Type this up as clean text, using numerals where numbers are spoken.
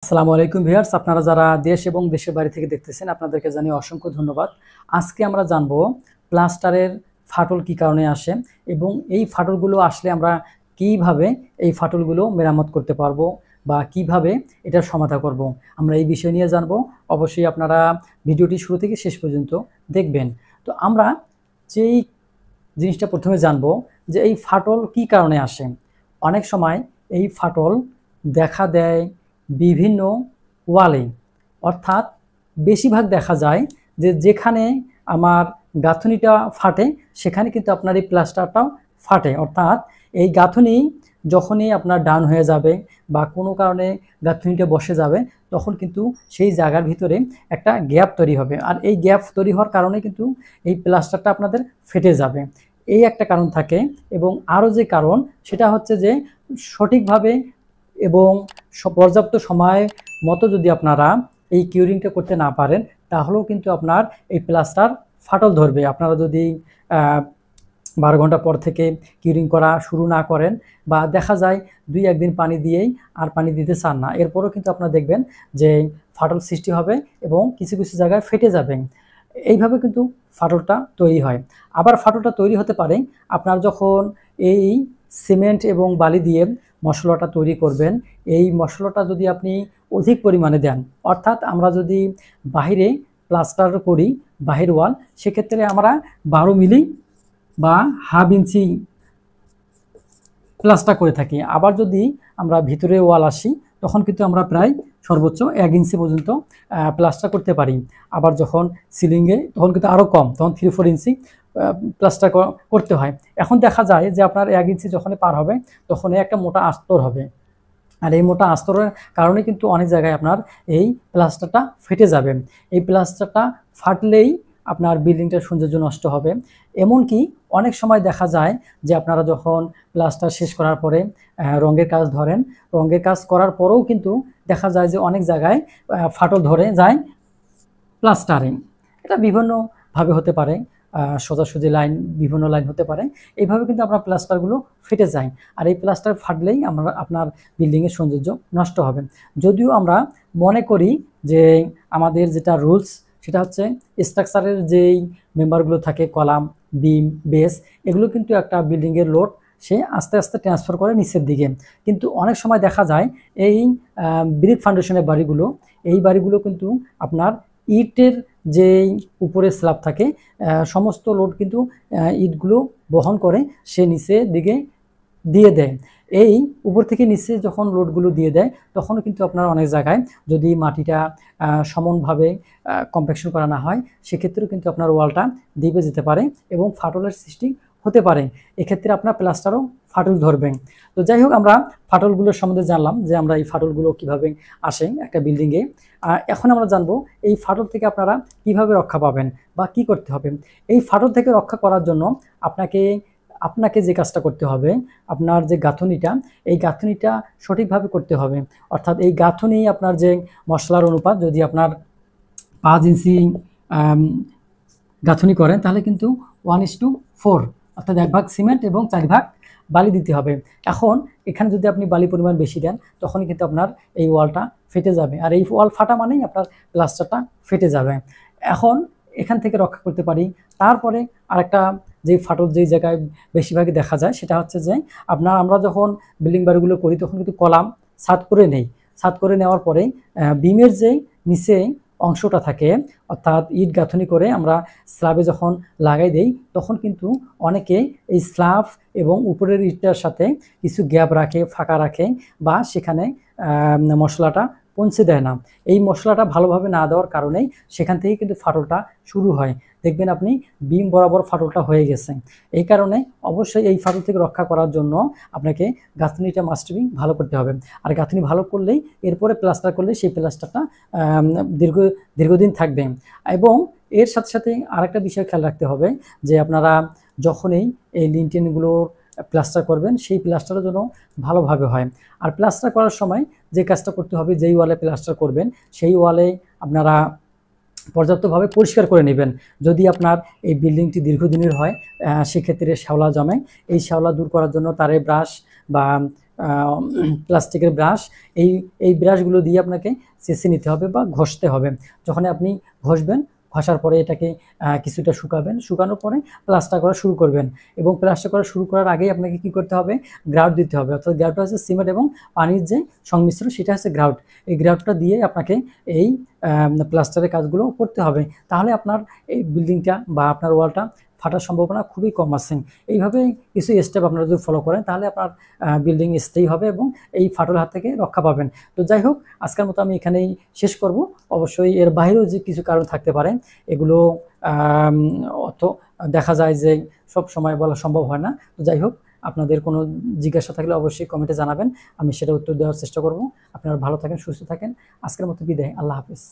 আসসালামু আলাইকুম ভিউয়ার্স, আপনারা যারা দেশ এবং দেশের বাইরে থেকে দেখতেছেন আপনাদেরকে জানিয়ে অসংখ্য ধন্যবাদ। আজকে আমরা জানবো প্লাস্টারের ফাটল কি কারণে আসে এবং এই ফাটলগুলো আসলে আমরা কিভাবে এই ফাটলগুলো মেরামত করতে পারবো বা কিভাবে এটার সমাধান করব। আমরা এই বিষয় নিয়ে জানবো। অবশ্যই আপনারা ভিডিওটি শুরু থেকে শেষ পর্যন্ত দেখবেন। তো আমরা যেই জিনিসটা প্রথমে জানবো যে এই ফাটল কি কারণে আসে। অনেক সময় এই ফাটল দেখা দেয় বিভিন্ন ওয়ালে, অর্থাৎ বেশিরভাগ দেখা যায় যে যেখানে আমার গাঁথনিটা ফাটে সেখানে কিন্তু আপনার এই প্লাস্টারটাও ফাটে। অর্থাৎ এই গাঁথনি যখনই আপনার ডাউন হয়ে যাবে বা কোনো কারণে গাঁথনিটা বসে যাবে তখন কিন্তু সেই জায়গার ভিতরে একটা গ্যাপ তৈরি হবে, আর এই গ্যাপ তৈরি হওয়ার কারণে কিন্তু এই প্লাস্টারটা আপনাদের ফেটে যাবে। এই একটা কারণ থাকে। এবং আরও যে কারণ সেটা হচ্ছে যে সঠিকভাবে এবং পর্যাপ্ত সময় মতো যদি আপনারা এই কিউরিংটা করতে না পারেন তাহলেও কিন্তু আপনার এই প্লাস্টার ফাটল ধরবে। আপনারা যদি 12 ঘন্টা পর থেকে কিউরিং করা শুরু না করেন বা দেখা যায় 2-1 দিন পানি দিয়েই আর পানি দিতে চান না, এরপরও কিন্তু আপনারা দেখবেন যে ফাটল সৃষ্টি হবে এবং কিছু কিছু জায়গায় ফেটে যাবে। এইভাবে কিন্তু ফাটলটা তৈরি হয়। আবার ফাটলটা তৈরি হতে পারে আপনার যখন এই সিমেন্ট এবং বালি দিয়ে মশলাটা তৈরি করবেন, এই মশলাটা যদি আপনি অধিক পরিমাণে দেন, অর্থাৎ আমরা যদি বাহিরে প্লাস্টার করি বাহির ওয়াল, সেক্ষেত্রে আমরা 12 মিলি বা হাফ ইঞ্চি প্লাস্টার করে থাকি। আবার যদি আমরা ভিতরে ওয়াল আসি তখন কিন্তু আমরা প্রায় সর্বোচ্চ 1 ইঞ্চি পর্যন্ত প্লাস্টার করতে পারি। আবার যখন সিলিংয়ে তখন কিন্তু আরও কম, তখন 3-4 ইঞ্চি প্লাস্টার করতে হয়। এখন দেখা যায় যে আপনার 1 ইঞ্চি যখনই পার হবে তখন একটা মোটা আস্তর হবে, আর এই মোটা আস্তরের কারণে কিন্তু অনেক জায়গায় আপনার এই প্লাস্টারটা ফেটে যাবে। এই প্লাস্টারটা ফাটলেই আপনার বিল্ডিংটার সৌন্দর্য নষ্ট হবে। এমনকি অনেক সময় দেখা যায় যে আপনারা যখন প্লাস্টার শেষ করার পরে রঙের কাজ ধরেন, রঙের কাজ করার পরেও কিন্তু দেখা যায় যে অনেক জায়গায় ফাটল ধরে যায় প্লাস্টারে। এটা বিভিন্নভাবে হতে পারে, সোজাসুজি লাইন, বিভিন্ন লাইন হতে পারে। এইভাবে কিন্তু আপনার প্লাস্টারগুলো ফেটে যায়, আর এই প্লাস্টার ফাটলেই আপনার বিল্ডিংয়ের সৌন্দর্য নষ্ট হবে। যদিও আমরা মনে করি যে আমাদের যেটা রুলস সেটা হচ্ছে স্ট্রাকচারের যেই মেম্বারগুলো থাকে, কলাম, বিম, বেস, এগুলো কিন্তু একটা বিল্ডিংয়ের লোড সে আস্তে আস্তে ট্রান্সফার করে নিচের দিকে। কিন্তু অনেক সময় দেখা যায় এই ব্রিক ফাউন্ডেশনের বাড়িগুলো, এই বাড়িগুলো কিন্তু আপনার ইটের যেই উপরে স্ল্যাব থাকে সমস্ত লোড কিন্তু ইটগুলো বহন করে সে নিচের দিকে দিয়ে দেয়। এই উপর থেকে নিচে যখন লোডগুলো দিয়ে দেয় তখনও কিন্তু আপনার অনেক জায়গায় যদি মাটিটা সমানভাবে কম্প্যাকশন করা না হয় সেক্ষেত্রেও কিন্তু আপনার ওয়ালটা দিবে যেতে পারে এবং ফাটলের সৃষ্টি হতে পারে। এক্ষেত্রে আপনার প্লাস্টারও ফাটল ধরবে। তো যাই হোক, আমরা ফাটলগুলোর সম্বন্ধে জানলাম যে আমরা এই ফাটলগুলো কিভাবে আসে একটা বিল্ডিংয়ে। এখন আমরা জানবো এই ফাটল থেকে আপনারা কিভাবে রক্ষা পাবেন বা কি করতে হবে। এই ফাটল থেকে রক্ষা করার জন্য আপনাকে যে কাজটা করতে হবে, আপনার যে গাঁথনিটা, এই গাঁথনিটা সঠিকভাবে করতে হবে। অর্থাৎ এই গাঁথনি আপনার যে মশলার অনুপাত, যদি আপনার 5 ইঞ্চি গাঁথনি করেন তাহলে কিন্তু 1:4, অর্থাৎ 1 ভাগ সিমেন্ট এবং 4 ভাগ বালি দিতে হবে। এখন এখানে যদি আপনি বালি পরিমাণ বেশি দেন তখনই কিন্তু আপনার এই ওয়ালটা ফেটে যাবে, আর এই ওয়াল ফাটা মানেই আপনার প্লাস্টারটা ফেটে যাবে। এখন এখান থেকে রক্ষা করতে পারি। তারপরে আরেকটা যে ফাটল যেই জায়গায় বেশিরভাগই দেখা যায় সেটা হচ্ছে যে আমরা যখন বিল্ডিং বাড়িগুলো করি তখন কিন্তু কলাম ছাদ করে নেই। ছাদ করে নেওয়ার পরে বিমের যেই নিচে অংশটা থাকে, অর্থাৎ ইট গাঁথনি করে আমরা স্ল্যাবে যখন লাগাই দেই তখন কিন্তু অনেকে এই স্ল্যাব এবং উপরের ইটটার সাথে কিছু গ্যাপ রাখে, ফাঁকা রাখে, বা সেখানে মশলাটা পৌঁছে দেয় না। এই মশলাটা ভালোভাবে না দেওয়ার কারণেই সেখান থেকে কিন্তু ফাটলটা শুরু হয়। দেখবেন আপনি বিম বরাবর ফাটলটা হয়ে গেছে। এই কারণে অবশ্যই এই ফাটল থেকে রক্ষা করার জন্য আপনাকে গাঁথনিটা মাস্টারিং ভালো করতে হবে। আর গাঁথনি ভালো করলেই এরপরে প্লাস্টার করলে সেই প্লাস্টারটা দীর্ঘদিন থাকবে। এবং এর সাথে সাথে আরেকটা বিষয় খেয়াল রাখতে হবে যে আপনারা যখনই এই লিনটেনগুলোর প্লাস্টার করবেন সেই প্লাস্টারের জন্য ভালোভাবে হয়। আর প্লাস্টার করার সময় যে কাজটা করতে হবে, যেই ওয়ালে প্লাস্টার করবেন সেই ওয়ালে আপনারা পর্যাপ্তভাবে পরিষ্কার করে নেবেন। যদি আপনার এই বিল্ডিংটি দীর্ঘদিনের হয় সেক্ষেত্রে শ্যাওলা জমে, এই শ্যাওলা দূর করার জন্য তারে ব্রাশ বা প্লাস্টিকের ব্রাশ, এই এই ব্রাশগুলো দিয়ে আপনাকে চেঁচে নিতে হবে বা ঘষতে হবে। যখন আপনি ঘষবেন, ঘষার পরে এটাকে কিছুটা শুকাবেন, শুকানোর পরে প্লাস্টার করা শুরু করবেন। এবং প্লাস্টার করা শুরু করার আগেই আপনাকে কি করতে হবে, গ্রাউট দিতে হবে। অর্থাৎ গ্রাউটটা হচ্ছে সিমেন্ট এবং পানির যে সংমিশ্রণ, সেটা হচ্ছে গ্রাউট। এই গ্রাউটটা দিয়ে আপনাকে এই প্লাস্টারের কাজগুলো করতে হবে। তাহলে আপনার এই বিল্ডিংটা বা আপনার ওয়ালটা ফাটার সম্ভাবনা খুবই কম আছে। এইভাবে কিছু স্টেপ আপনারা যদি ফলো করেন, তাহলে আপনার বিল্ডিং স্থায়ী হবে এবং এই ফাটল হাত থেকে রক্ষা পাবেন। তো যাই হোক, আজকের মতো আমি এখানেই শেষ করব। অবশ্যই এর বাইরেও যে কিছু কারণ থাকতে পারে, এগুলো অত দেখা যায় যে সব সময় বলা সম্ভব হয় না। তো যাই হোক, আপনাদের কোনো জিজ্ঞাসা থাকলে অবশ্যই কমেন্টে জানাবেন, আমি সেটা উত্তর দেওয়ার চেষ্টা করব। আপনারা ভালো থাকেন, সুস্থ থাকেন। আজকের মতো বিদায়, আল্লাহ হাফেজ।